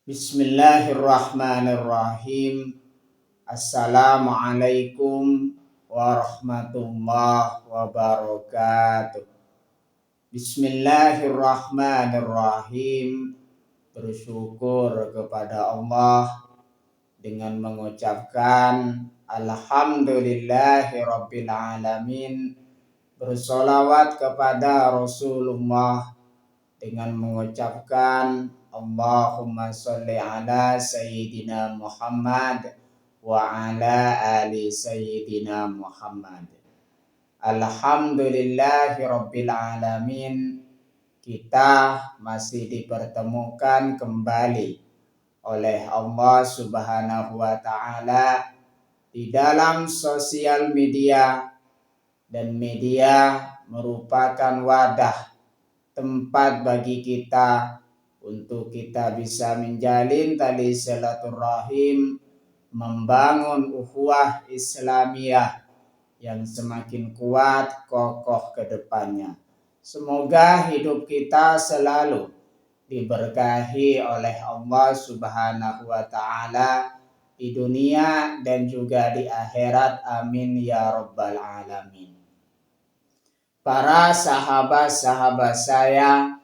Bismillahirrahmanirrahim. Assalamualaikum warahmatullahi wabarakatuh. Bismillahirrahmanirrahim. Bersyukur kepada Allah dengan mengucapkan Alhamdulillahirabbil alamin. Bersolawat kepada Rasulullah dengan mengucapkan Allahumma sholli ala Sayyidina Muhammad wa ala ali Sayyidina Muhammad. Alhamdulillahi Rabbil Alamin. Kita masih dipertemukan kembali oleh Allah Subhanahu wa Ta'ala di dalam sosial media, dan media merupakan wadah tempat bagi kita untuk kita bisa menjalin tali silaturahim, membangun ukhuwah Islamiyah yang semakin kuat, kokoh ke depannya. Semoga hidup kita selalu diberkahi oleh Allah Subhanahu wa Ta'ala di dunia dan juga di akhirat. Amin ya rabbal alamin. Para sahabat-sahabat saya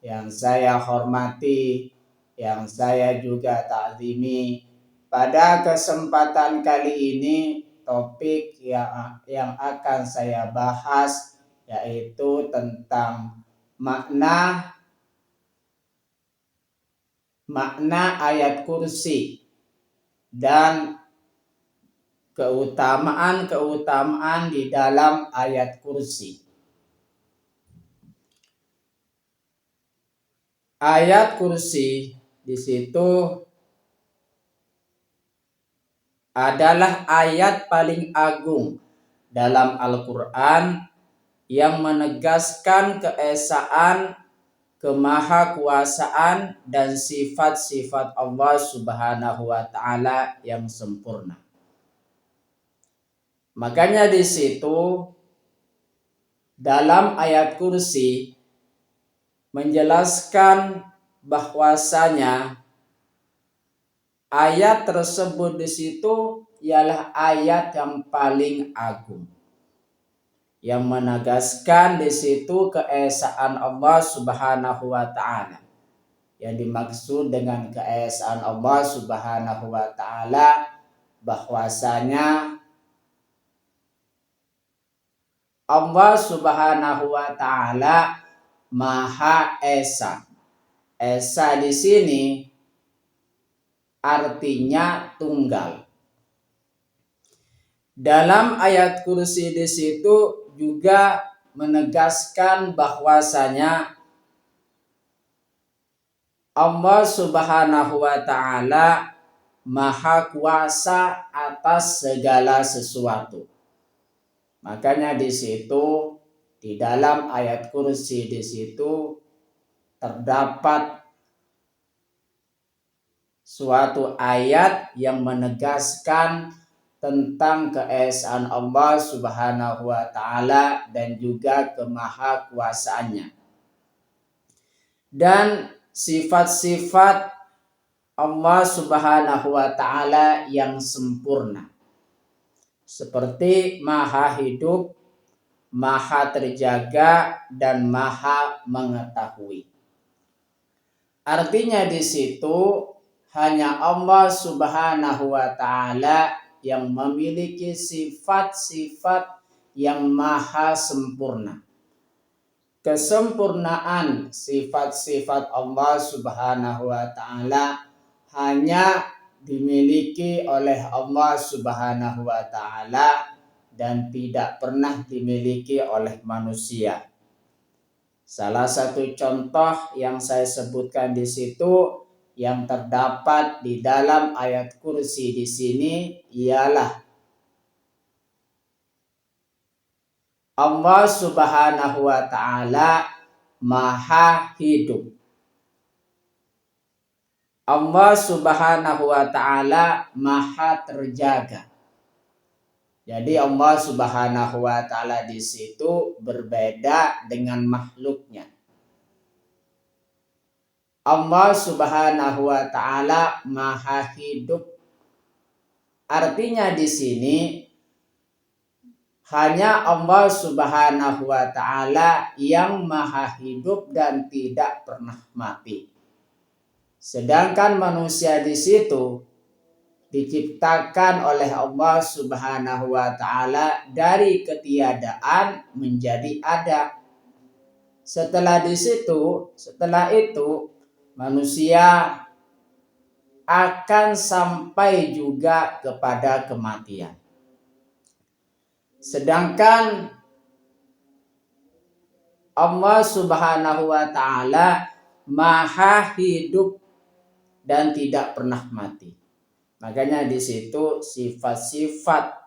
yang saya hormati, yang saya juga ta'zimi, pada kesempatan kali ini topik yang akan saya bahas yaitu tentang makna ayat kursi dan keutamaan di dalam ayat kursi. Ayat kursi di situ adalah ayat paling agung dalam Al-Quran yang menegaskan keesaan, kemahakuasaan dan sifat-sifat Allah Subhanahu wa Ta'ala yang sempurna. Makanya di situ dalam ayat kursi menjelaskan bahwasanya ayat tersebut di situ ialah ayat yang paling agung, yang menegaskan di situ keesaan Allah Subhanahu wa Ta'ala. Yang dimaksud dengan keesaan Allah Subhanahu wa Ta'ala bahwasanya Allah Subhanahu wa Ta'ala Maha Esa. Esa di sini artinya tunggal. Dalam ayat kursi di situ juga menegaskan bahwasanya Allah Subhanahu wa Ta'ala Maha Kuasa atas segala sesuatu. Makanya di situ di dalam ayat kursi di situ terdapat suatu ayat yang menegaskan tentang keesaan Allah Subhanahu wa Ta'ala dan juga kemahakuasaannya dan sifat-sifat Allah Subhanahu wa Ta'ala yang sempurna, seperti maha hidup, maha terjaga, dan maha mengetahui. Artinya di situ hanya Allah Subhanahu wa Ta'ala yang memiliki sifat-sifat yang maha sempurna. Kesempurnaan sifat-sifat Allah Subhanahu wa Ta'ala hanya dimiliki oleh Allah Subhanahu wa Ta'ala dan tidak pernah dimiliki oleh manusia. Salah satu contoh yang saya sebutkan di situ yang terdapat di dalam ayat kursi di sini ialah Allah Subhanahu wa Ta'ala Maha Hidup. Allah Subhanahu wa Ta'ala Maha Terjaga. Jadi Allah Subhanahu wa Ta'ala di situ berbeda dengan makhluknya. Allah Subhanahu wa taala Maha Hidup. Artinya di sini hanya Allah Subhanahu wa taala yang Maha Hidup dan tidak pernah mati. Sedangkan manusia di situ diciptakan oleh Allah Subhanahu wa taala dari ketiadaan menjadi ada. Setelah itu manusia akan sampai juga kepada kematian. Sedangkan Allah Subhanahu wa taala Maha Hidup dan tidak pernah mati. Makanya di situ sifat-sifat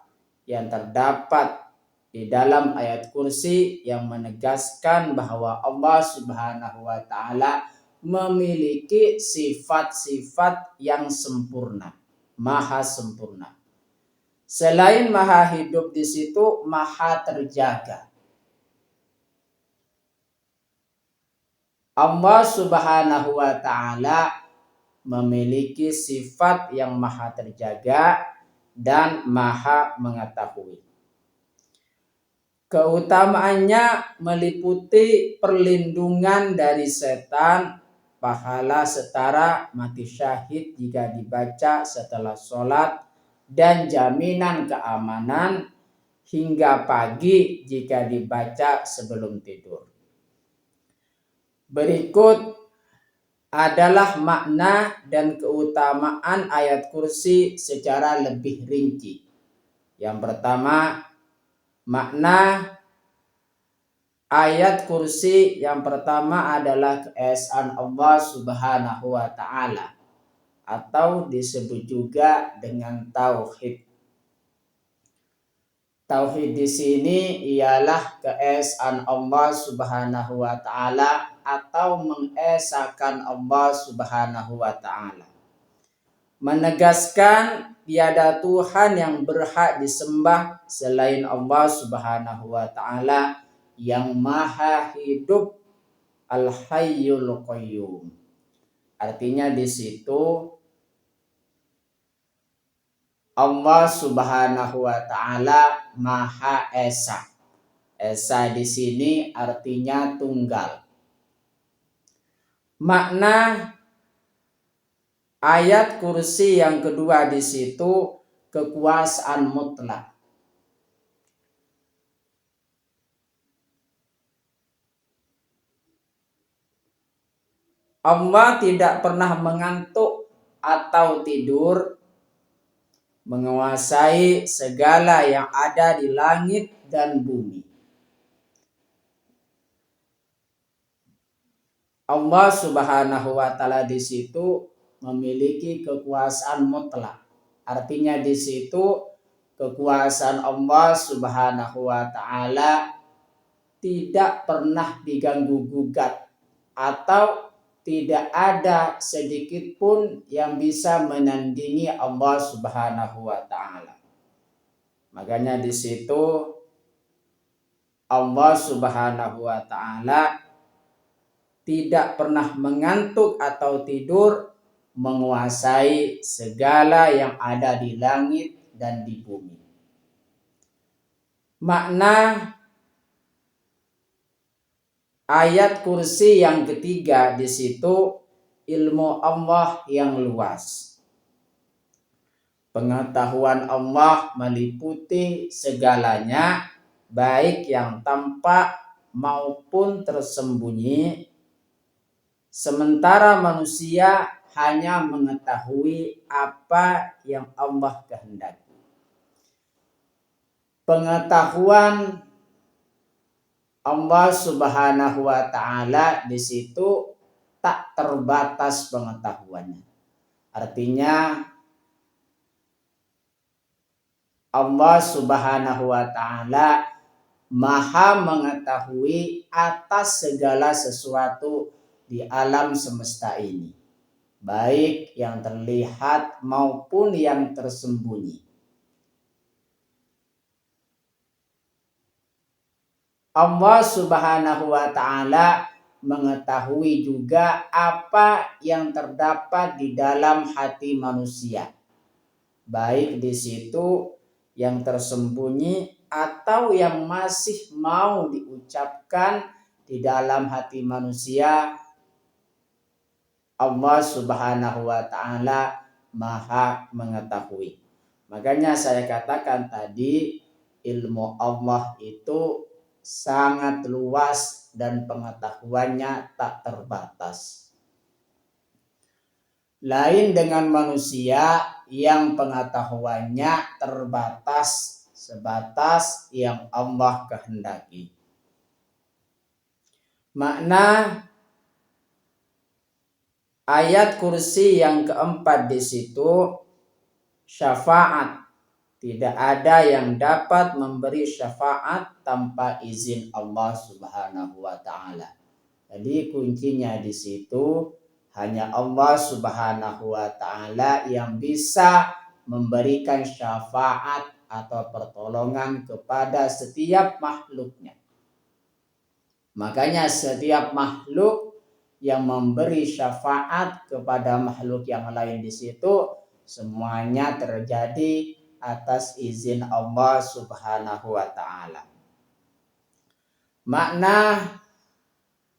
yang terdapat di dalam ayat kursi yang menegaskan bahwa Allah Subhanahu wa taala memiliki sifat-sifat yang sempurna, maha sempurna. Selain maha hidup di situ maha terjaga. Allah Subhanahu wa taala memiliki sifat yang maha terjaga dan maha mengetahui. Keutamaannya meliputi perlindungan dari setan, pahala setara mati syahid jika dibaca setelah sholat, dan jaminan keamanan hingga pagi jika dibaca sebelum tidur. Berikut adalah makna dan keutamaan ayat kursi secara lebih rinci. Yang pertama, makna ayat kursi yang pertama adalah keesaan Allah Subhanahu wa taala atau disebut juga dengan tauhid. Tauhid di sini ialah keesaan Allah Subhanahu wa taala atau mengesakan Allah Subhanahu wa taala. Menegaskan tiada Tuhan yang berhak disembah selain Allah Subhanahu wa taala yang Maha Hidup, Al-Hayyul Qayyum. Artinya di situ Allah Subhanahu wa taala Maha Esa. Esa di sini artinya tunggal. Makna ayat kursi yang kedua di situ kekuasaan mutlak. Allah tidak pernah mengantuk atau tidur, menguasai segala yang ada di langit dan bumi. Allah Subhanahu wa taala di situ memiliki kekuasaan mutlak. Artinya di situ kekuasaan Allah Subhanahu wa taala tidak pernah diganggu gugat atau tidak ada sedikit pun yang bisa menandingi Allah Subhanahu wa taala. Makanya di situ Allah Subhanahu wa taala tidak pernah mengantuk atau tidur, menguasai segala yang ada di langit dan di bumi. Makna ayat kursi yang ketiga di situ ilmu Allah yang luas. Pengetahuan Allah meliputi segalanya, baik yang tampak maupun tersembunyi. Sementara manusia hanya mengetahui apa yang Allah kehendaki. Pengetahuan Allah Subhanahu wa taala di situ tak terbatas pengetahuannya. Artinya Allah Subhanahu wa taala Maha mengetahui atas segala sesuatu di alam semesta ini, baik yang terlihat maupun yang tersembunyi. Allah Subhanahu wa taala mengetahui juga apa yang terdapat di dalam hati manusia. Baik di situ yang tersembunyi atau yang masih mau diucapkan di dalam hati manusia, Allah Subhanahu wa ta'ala Maha mengetahui. Makanya saya katakan tadi, ilmu Allah itu sangat luas dan pengetahuannya tak terbatas. Lain dengan manusia yang pengetahuannya terbatas sebatas yang Allah kehendaki. Makna ayat kursi yang keempat di situ, syafaat. Tidak ada yang dapat memberi syafaat tanpa izin Allah Subhanahu wa ta'ala. Jadi kuncinya di situ hanya Allah Subhanahu wa ta'ala yang bisa memberikan syafaat atau pertolongan kepada setiap makhluknya. Makanya setiap makhluk yang memberi syafaat kepada makhluk yang lain di situ semuanya terjadi atas izin Allah Subhanahu wa ta'ala. Makna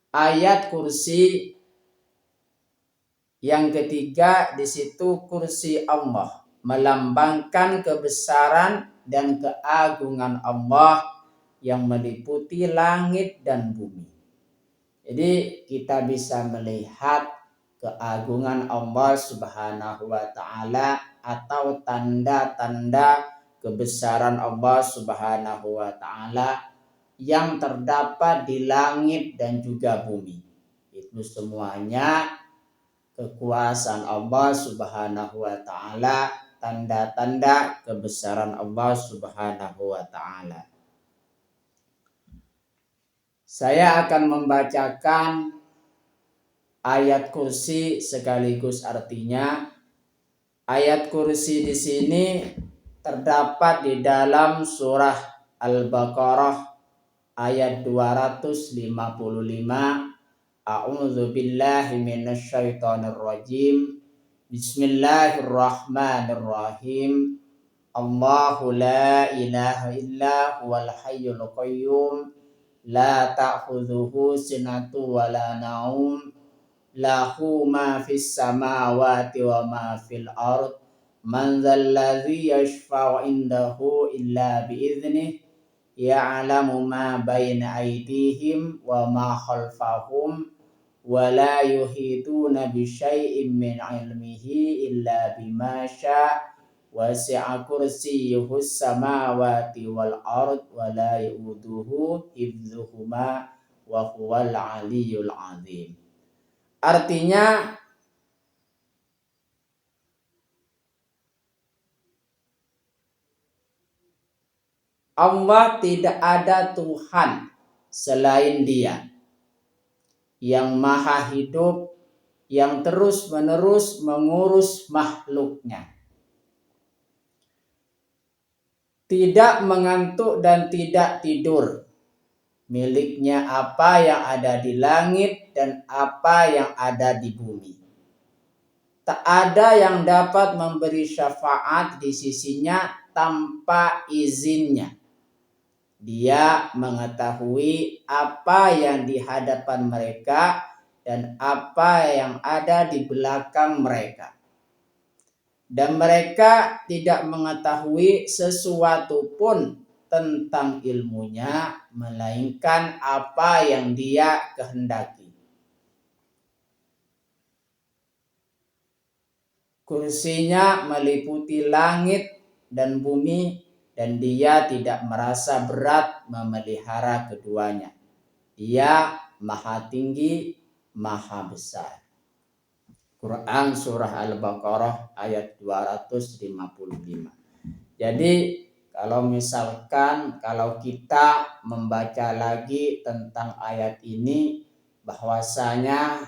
ayat kursi yang ketiga di situ, kursi Allah melambangkan kebesaran dan keagungan Allah yang meliputi langit dan bumi. Jadi kita bisa melihat keagungan Allah Subhanahu wa ta'ala atau tanda-tanda kebesaran Allah Subhanahu wa ta'ala yang terdapat di langit dan juga bumi. Itu semuanya kekuasaan Allah Subhanahu wa ta'ala, tanda-tanda kebesaran Allah Subhanahu wa ta'ala. Saya akan membacakan ayat kursi sekaligus artinya. Ayat kursi di sini terdapat di dalam surah Al-Baqarah ayat 255. A'udzu billahi minasyaitonir rajim. Bismillahirrahmanirrahim. Allahu la ilaha illa huwal hayyul qayyum. La ta'khudhuhu sinatu wa la naum. Lahu ma fis samawati wa ma fil ard. Man dzal ladzi yashfa'u indahu illa bi idznih. Ya'lamu ma baina aydihim wa ma khalfahum. Wa la yuhituna bi syai'in min 'ilmihi illa bima syaa'. Wasi'a kursiyyuhus samawati wal ard wa la yu'uduhu hifdzuhuma wa huwal 'aliyyul 'azim. Artinya Allah tidak ada Tuhan selain Dia yang maha hidup, yang terus-menerus mengurus makhluknya. Tidak mengantuk dan tidak tidur. Miliknya apa yang ada di langit dan apa yang ada di bumi. Tak ada yang dapat memberi syafaat di sisinya tanpa izinnya. Dia mengetahui apa yang di hadapan mereka dan apa yang ada di belakang mereka. Dan mereka tidak mengetahui sesuatu pun tentang ilmunya, melainkan apa yang Dia kehendaki. Kursinya meliputi langit dan bumi, dan Dia tidak merasa berat memelihara keduanya. Dia maha tinggi, maha besar. Quran surah Al-Baqarah ayat 255. Jadi kalau kita membaca lagi tentang ayat ini, bahwasanya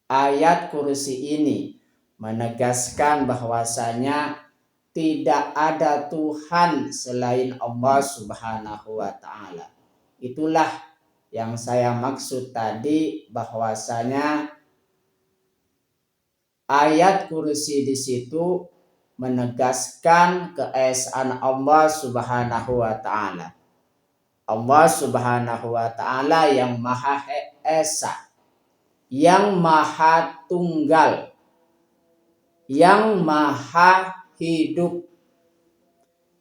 ayat kursi ini menegaskan bahwasanya tidak ada Tuhan selain Allah Subhanahu wa ta'ala. Itulah Yang saya maksud tadi bahwasanya ayat kursi di situ menegaskan keesaan Allah Subhanahu wa taala. Allah Subhanahu wa taala yang Maha Esa, yang Maha Tunggal, yang Maha Hidup,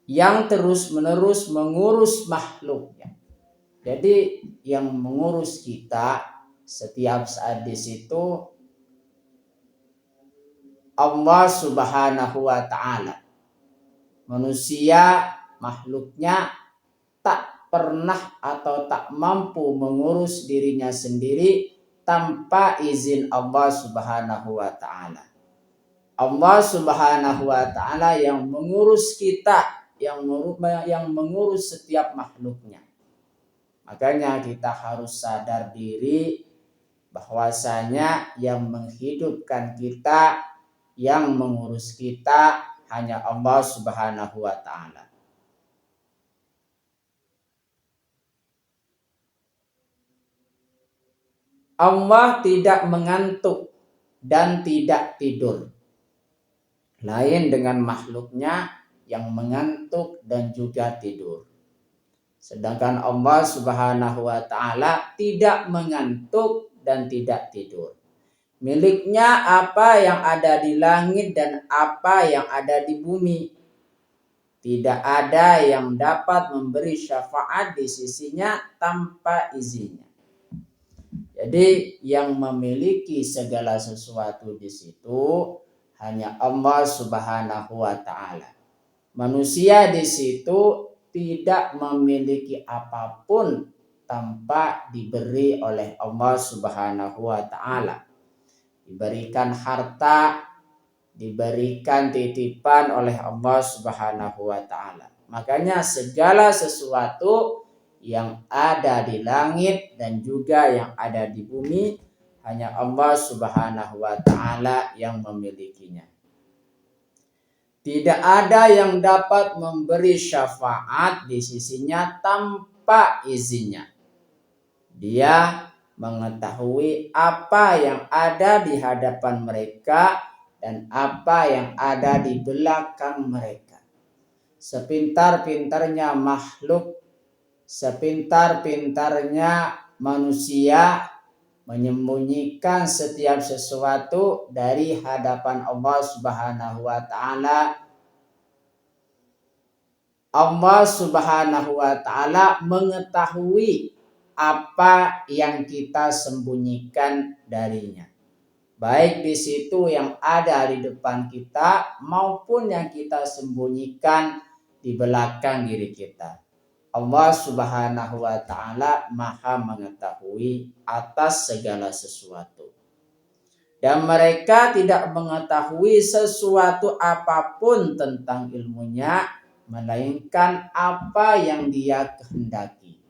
yang terus-menerus mengurus makhluknya. Jadi yang mengurus kita setiap saat di situ Allah Subhanahu wa taala. Manusia makhluknya tak pernah atau tak mampu mengurus dirinya sendiri tanpa izin Allah Subhanahu wa taala. Allah Subhanahu wa taala yang mengurus kita, yang mengurus setiap makhluknya. Makanya kita harus sadar diri bahwasanya yang menghidupkan kita, yang mengurus kita hanya Allah Subhanahu wa taala. Allah tidak mengantuk dan tidak tidur. Lain dengan makhluknya yang mengantuk dan juga tidur. Sedangkan Allah Subhanahu wa taala tidak mengantuk dan tidak tidur. Miliknya apa yang ada di langit dan apa yang ada di bumi. Tidak ada yang dapat memberi syafaat di sisinya tanpa izinnya. Jadi yang memiliki segala sesuatu di situ hanya Allah Subhanahu wa taala. Manusia di situ tidak memiliki apapun tanpa diberi oleh Allah Subhanahu wa taala. Diberikan harta, diberikan titipan oleh Allah Subhanahu wa taala. Makanya segala sesuatu yang ada di langit dan juga yang ada di bumi hanya Allah Subhanahu wa taala yang memilikinya. Tidak ada yang dapat memberi syafaat di sisinya tanpa izinnya. Dia mengetahui apa yang ada di hadapan mereka dan apa yang ada di belakang mereka. Sepintar-pintarnya makhluk, sepintar-pintarnya manusia menyembunyikan setiap sesuatu dari hadapan Allah Subhanahu wa taala. Allah Subhanahu wa taala mengetahui apa yang kita sembunyikan darinya. Baik di situ yang ada di depan kita maupun yang kita sembunyikan di belakang diri kita. Allah Subhanahu wa taala Maha mengetahui atas segala sesuatu. Dan mereka tidak mengetahui sesuatu apapun tentang ilmunya melainkan apa yang Dia kehendaki.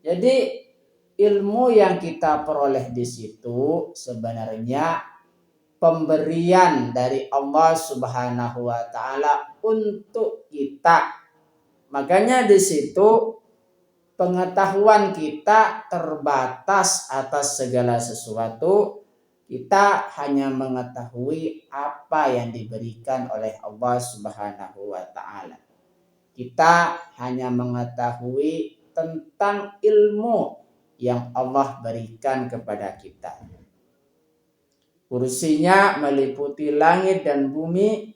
Jadi ilmu yang kita peroleh di situ sebenarnya pemberian dari Allah Subhanahu wa taala untuk kita. Makanya di situ pengetahuan kita terbatas atas segala sesuatu. Kita hanya mengetahui apa yang diberikan oleh Allah Subhanahu wa taala. Kita hanya mengetahui tentang ilmu yang Allah berikan kepada kita. Kursinya meliputi langit dan bumi.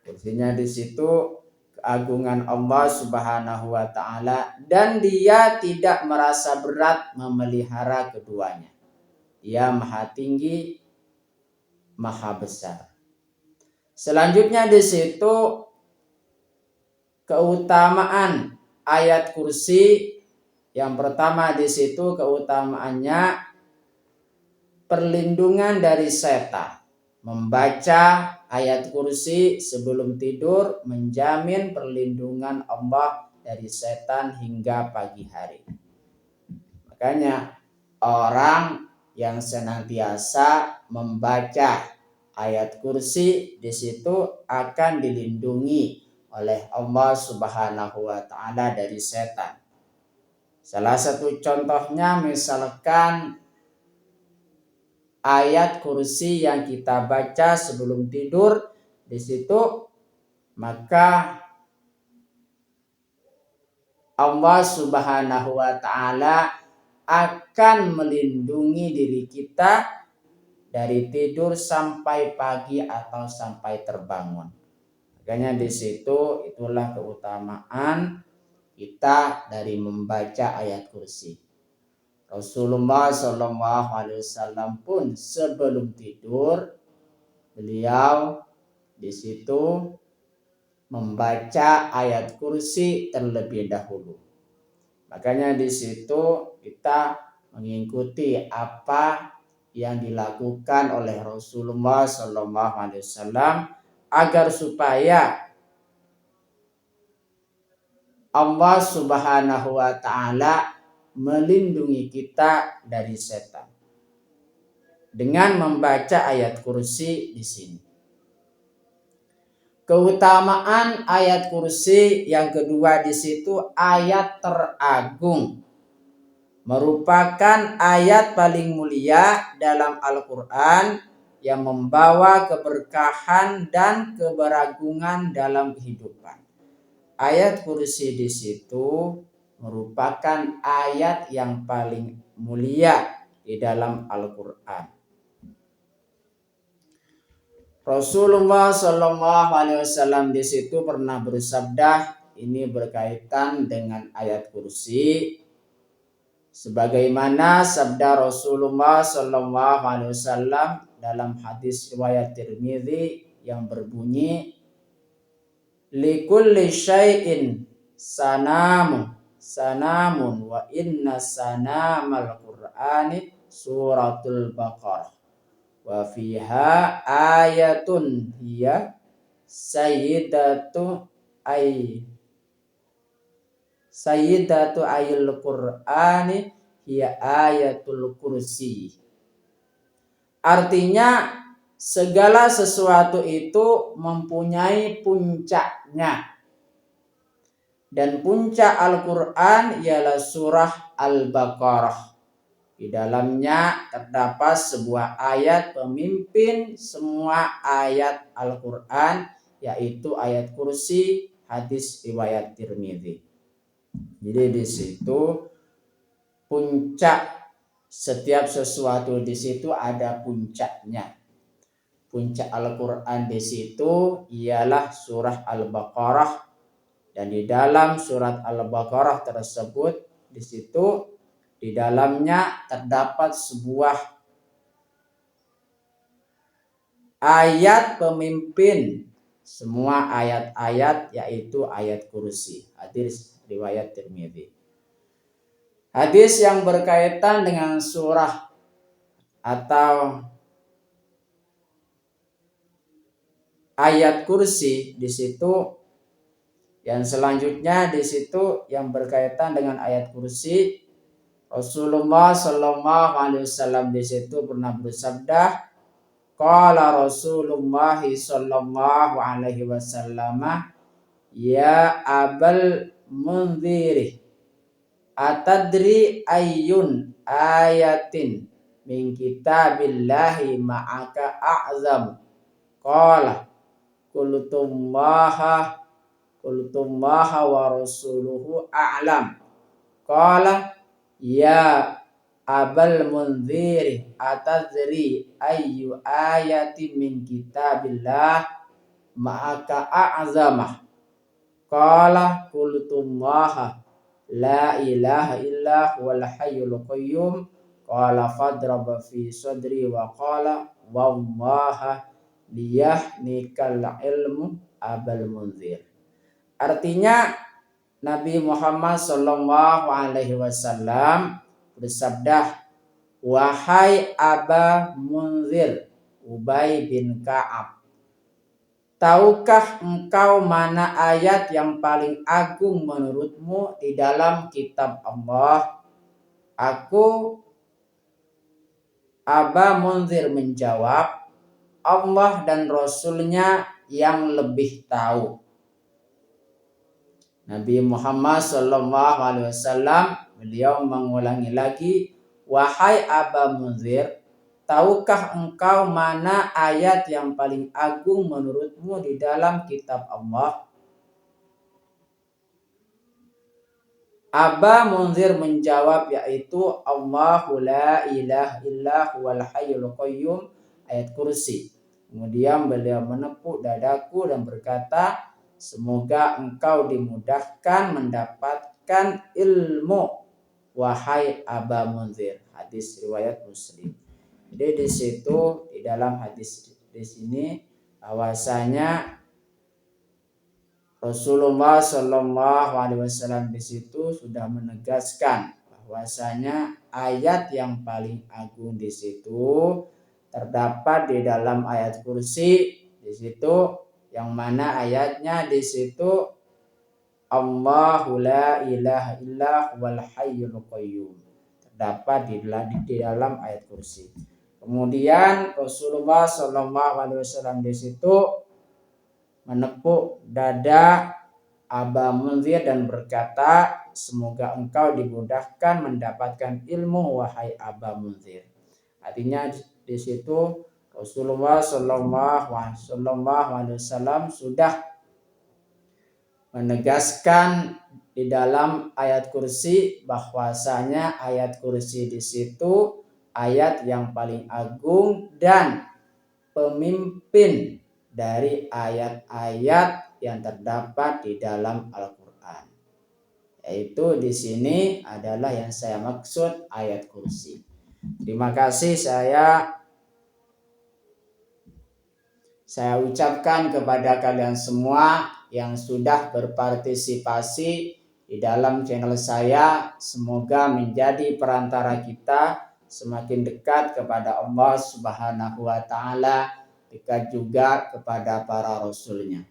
Kursinya di situ keagungan Allah Subhanahu wa taala dan Dia tidak merasa berat memelihara keduanya. Dia Maha tinggi, Maha besar. Selanjutnya di situ keutamaan ayat kursi. Yang pertama di situ keutamaannya perlindungan dari setan. Membaca ayat kursi sebelum tidur menjamin perlindungan Allah dari setan hingga pagi hari. Makanya orang yang senantiasa membaca ayat kursi di situ akan dilindungi oleh Allah Subhanahu wa taala dari setan. Salah satu contohnya misalkan ayat kursi yang kita baca sebelum tidur, di situ maka Allah Subhanahu wa taala akan melindungi diri kita dari tidur sampai pagi atau sampai terbangun. Makanya di situ itulah keutamaan kita dari membaca ayat kursi. Rasulullah Shallallahu Alaihi Wasallam pun sebelum tidur beliau di situ membaca ayat kursi terlebih dahulu. Makanya di situ kita mengikuti apa yang dilakukan oleh Rasulullah Shallallahu Alaihi Wasallam agar supaya Allah Subhanahu wa taala melindungi kita dari setan dengan membaca ayat kursi di sini. Keutamaan ayat kursi yang kedua di situ ayat teragung, merupakan ayat paling mulia dalam Al-Qur'an yang membawa keberkahan dan keberuntungan dalam kehidupan. Ayat kursi di situ merupakan ayat yang paling mulia di dalam Al-Qur'an. Rasulullah Shallallahu Alaihi Wasallam di situ pernah bersabda, ini berkaitan dengan ayat kursi, sebagaimana sabda Rasulullah Shallallahu Alaihi Wasallam dalam hadis riwayat Tirmidzi yang berbunyi, likulli syai'in sanamun wa inna sanamal Qur'ani suratul Baqarah wa fiha ayatun hiya sayyidatu ayil Qur'ani hiya ayatul kursi. Artinya segala sesuatu itu mempunyai puncaknya, dan puncak Al-Qur'an ialah surah Al-Baqarah. Di dalamnya terdapat sebuah ayat pemimpin semua ayat Al-Qur'an, yaitu ayat kursi, hadis riwayat Tirmidzi. Jadi di situ puncak setiap sesuatu di situ ada puncaknya. Puncak Al-Qur'an di situ ialah surah Al-Baqarah, dan di dalam surat Al-Baqarah tersebut di situ di dalamnya terdapat sebuah ayat pemimpin semua ayat-ayat, yaitu ayat kursi. Hadis riwayat Tirmidzi. Hadis yang berkaitan dengan surah atau ayat kursi di situ, yang selanjutnya di situ yang berkaitan dengan ayat kursi, Rasulullah Shallallahu Alaihi Wasallam di situ pernah bersabda, qala Rasulullah Shallallahu Alaihi Wasallam, ya Abal Munzir, atadri ayyun ayatin min kitabillahi ma'aka a'zam? Qala qultullaha wa rasuluhu a'lam. Qala ya Abal Munzir, atadri ayyu ayati min kitabillah ma'aka a'zamah? Qala qultullaha la ilaha illa huwal hayyul qayyum. Qala fadraba fi sadri wa qala wallaha liyahnikal ilmu Abal Munzir. Artinya Nabi Muhammad Shallallahu Alaihi Wasallam bersabda, wahai Aba Munzir, Ubay bin Ka'ab, tahukah engkau mana ayat yang paling agung menurutmu di dalam kitab Allah? Aku, Aba Munzir, menjawab, Allah dan Rasulnya yang lebih tahu. Nabi Muhammad Shallallahu Alaihi Wasallam beliau mengulangi lagi, wahai Aba Munzir, tahukah engkau mana ayat yang paling agung menurutmu di dalam kitab Allah? Aba Munzir menjawab, yaitu Allahu la ilaha illa huwal hayyul qayyum, ayat kursi. Kemudian beliau menepuk dadaku dan berkata, semoga engkau dimudahkan mendapatkan ilmu, wahai Aba Munzir. Hadis riwayat Muslim. Jadi di situ, di dalam hadis di sini bahwasanya Rasulullah Shallallahu Alaihi Wasallam di situ sudah menegaskan bahwasanya ayat yang paling agung di situ terdapat di dalam ayat kursi di situ, yang mana ayatnya di situ Allahu la ilaha illa huwal hayyul qayyum, terdapat di dalam ayat kursi. Kemudian Rasulullah Shallallahu Alaihi Wasallam di situ menepuk dada Aba Munzir dan berkata, semoga engkau dimudahkan mendapatkan ilmu, wahai Aba Munzir. Artinya di situ Rasulullah Shallallahu Alaihi Wasallam sudah menegaskan di dalam ayat kursi bahwasanya ayat kursi di situ ayat yang paling agung dan pemimpin dari ayat-ayat yang terdapat di dalam Al-Quran. Yaitu di sini adalah yang saya maksud ayat kursi. Terima kasih saya ucapkan kepada kalian semua yang sudah berpartisipasi di dalam channel saya. Semoga menjadi perantara kita semakin dekat kepada Allah Subhanahu wa Ta'ala, dekat juga kepada para rasulnya.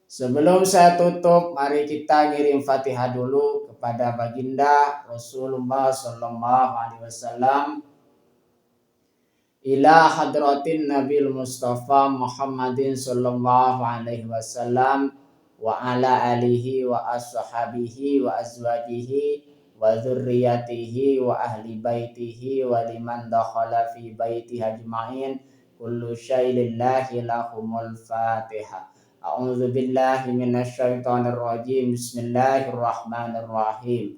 Sebelum saya tutup, mari kita ngirim Fatihah dulu kepada baginda Rasulullah Sallallahu Alaihi Wasallam. Ila hadratin Nabil Mustafa Muhammadin Sallallahu Alaihi Wasallam wa ala alihi wa ashabihi wa azwajihi wa dzurriyyatihi wa ahli baitihi wa liman dakhala fi baitihi ajma'in. Kullu syai'in lillahi lahumul Fatihah. A'udzu billahi minasyaitonir rajim. Bismillahirrahmanirrahim.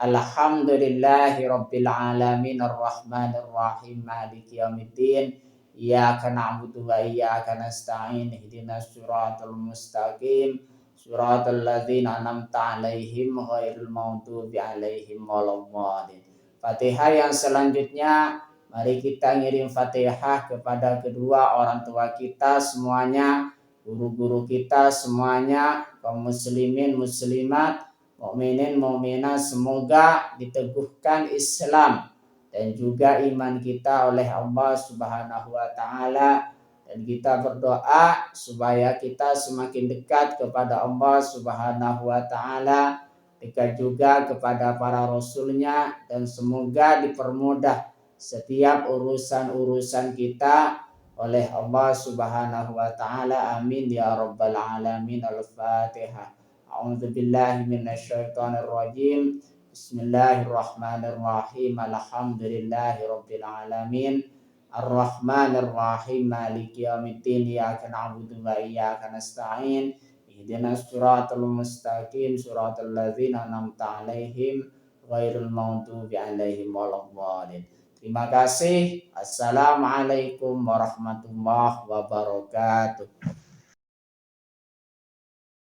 Alhamdulillahi rabbil alamin arrahmanir rahim maliki yaumiddin. Iyyaka na'budu wa iyyaka nasta'in. Ihdinas siratal mustaqim. Siratal ladzina an'amta 'alaihim ghairil maghdubi 'alaihim waladdallin. Fatihah yang selanjutnya, mari kita ngirim Fatihah kepada kedua orang tua kita semuanya, guru-guru kita semuanya, kaum muslimin muslimat, mukminin mukminat, semoga diteguhkan Islam dan juga iman kita oleh Allah Subhanahu wa Ta'ala, dan kita berdoa supaya kita semakin dekat kepada Allah Subhanahu wa Ta'ala, dekat juga kepada para rasulnya, dan semoga dipermudah setiap urusan-urusan kita oleh Allah Subhanahu wa Ta'ala. Amin ya rabbal alamin. Al-Fatihah. A'udzu billahi minasyaitonir rajim. Bismillahirrahmanirrahim. Alhamdulillahi rabbil alamin. Ar-Rahmanir Rahim. Maliki yaumiddin. Iyyaka na'budu wa iyyaka nasta'in. Ihdinas siratal mustaqim. Siratal ladzina an'amta 'alaihim ghairil maghdubi 'alaihim waladdallin. Terima kasih. Assalamualaikum warahmatullahi wabarakatuh.